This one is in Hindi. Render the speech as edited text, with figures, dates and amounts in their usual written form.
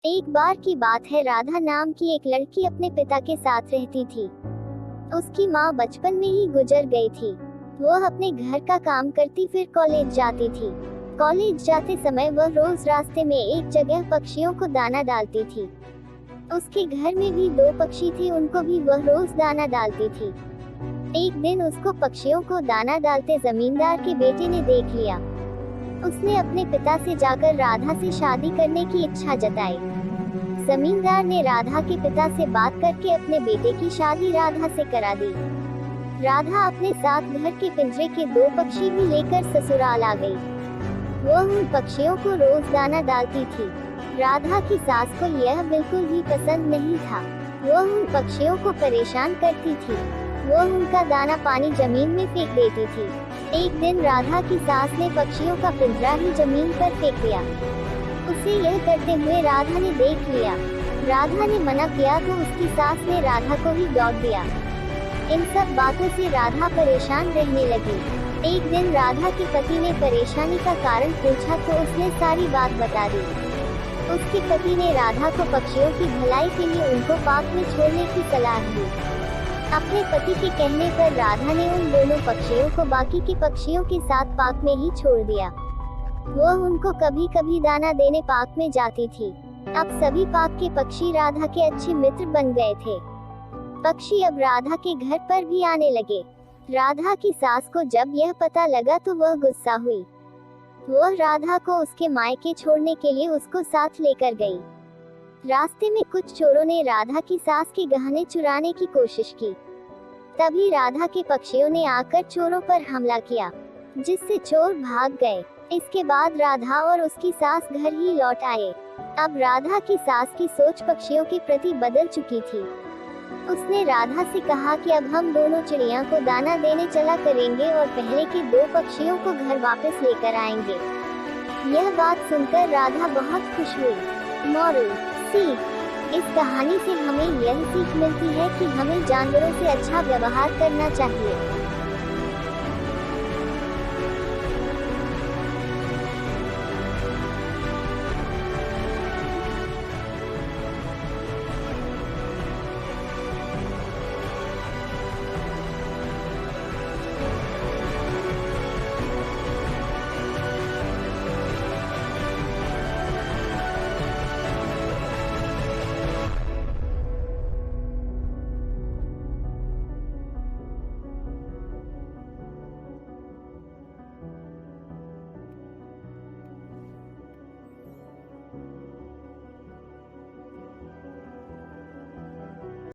एक बार की बात है, राधा नाम की एक लड़की अपने पिता के साथ रहती थी। उसकी माँ बचपन में ही गुजर गई थी। वह अपने घर का काम करती फिर कॉलेज जाती थी। कॉलेज जाते समय वह रोज रास्ते में एक जगह पक्षियों को दाना डालती थी। उसके घर में भी 2 पक्षी थे, उनको भी वह रोज दाना डालती थी। एक दिन उसको पक्षियों को दाना डालते जमींदार के बेटे ने देख लिया। उसने अपने पिता से जाकर राधा से शादी करने की इच्छा जताई। जमींदार ने राधा के पिता से बात करके अपने बेटे की शादी राधा से करा दी। राधा अपने साथ घर के पिंजरे के 2 पक्षी भी लेकर ससुराल आ गई। वह उन पक्षियों को रोज दाना डालती थी। राधा की सास को यह बिल्कुल भी पसंद नहीं था। वह उन पक्षियों को परेशान करती थी। वह उनका दाना पानी जमीन में फेंक देती थी। एक दिन राधा की सास ने पक्षियों का पिंजरा ही जमीन पर फेंक दिया। उसे यह करते हुए राधा ने देख लिया। राधा ने मना किया तो उसकी सास ने राधा को ही डॉट दिया। इन सब बातों से राधा परेशान रहने लगी। एक दिन राधा के पति ने परेशानी का कारण पूछा तो उसने सारी बात बता दी। उसके पति ने राधा को पक्षियों की भलाई के लिए उनको पार्क में छोड़ने की सलाह दी। अपने पति के कहने पर राधा ने उन दोनों पक्षियों को बाकी के पक्षियों के साथ पार्क में ही छोड़ दिया। वह उनको कभी कभी दाना देने पार्क में जाती थी। अब सभी पार्क के पक्षी राधा के अच्छे मित्र बन गए थे। पक्षी अब राधा के घर पर भी आने लगे। राधा की सास को जब यह पता लगा तो वह गुस्सा हुई। वह राधा को उसके मायके छोड़ने के लिए उसको साथ लेकर गई। रास्ते में कुछ चोरों ने राधा की सास के गहने चुराने की कोशिश की। तभी राधा के पक्षियों ने आकर चोरों पर हमला किया, जिससे चोर भाग गए। इसके बाद राधा और उसकी सास घर ही लौट आए। अब राधा की सास की सोच पक्षियों के प्रति बदल चुकी थी। उसने राधा से कहा कि अब हम दोनों चिड़िया को दाना देने चला करेंगे और पहले के 2 पक्षियों को घर वापस लेकर आएंगे। यह बात सुनकर राधा बहुत खुश हुई। मॉरल सीख, इस कहानी से हमें यह सीख मिलती है कि हमें जानवरों से अच्छा व्यवहार करना चाहिए।